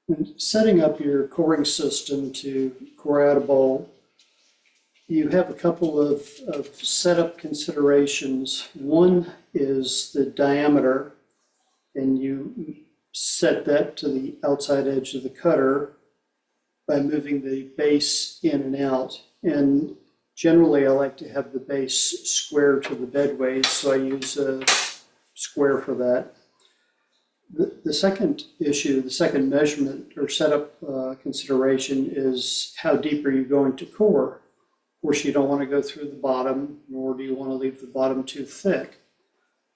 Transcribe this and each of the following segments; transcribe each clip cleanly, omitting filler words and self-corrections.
When setting up your coring system to core out a bowl, you have a couple of setup considerations. One is the diameter, and you set that to the outside edge of the cutter by moving the base in and out. And generally, I like to have the base square to the bedways, so I use a square for that. The second issue, the second measurement or setup consideration is how deep are you going to core? Of course, you don't want to go through the bottom, nor do you want to leave the bottom too thick.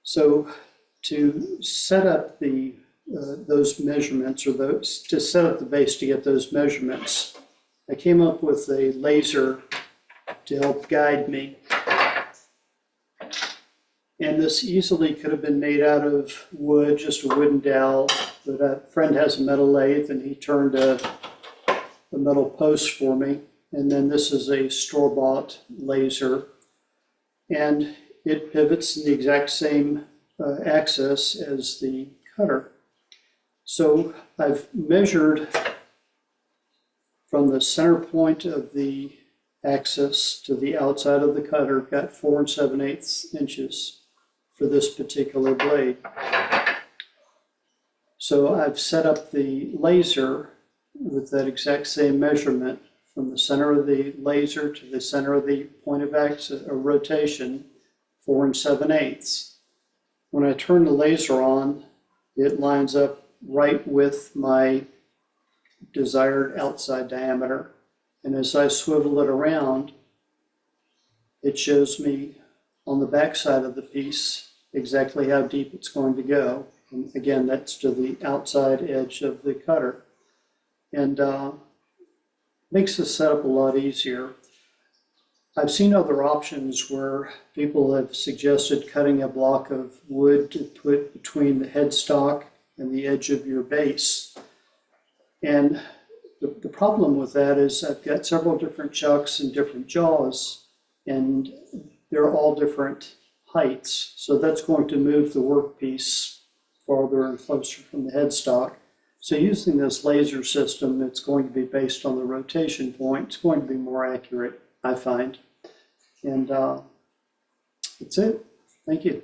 So to set up the those measurements, or to set up the base to get those measurements, I came up with a laser to help guide me. And this easily could have been made out of wood, just a wooden dowel, but a friend has a metal lathe and he turned a metal post for me. And then this is a store-bought laser, and it pivots in the exact same axis as the cutter. So I've measured from the center point of the axis to the outside of the cutter, got 4 7/8 inches for this particular blade. So I've set up the laser with that exact same measurement from the center of the laser to the center of the point of axis or rotation, 4 7/8. When I turn the laser on, it lines up right with my desired outside diameter. And as I swivel it around, it shows me on the back side of the piece exactly how deep it's going to go. And again, that's to the outside edge of the cutter. And makes the setup a lot easier. I've seen other options where people have suggested cutting a block of wood to put between the headstock and the edge of your base. And the problem with that is I've got several different chucks and different jaws, and they're all different heights. So that's going to move the workpiece farther and closer from the headstock. So using this laser system, it's going to be based on the rotation point. It's going to be more accurate, I find. And that's it. Thank you.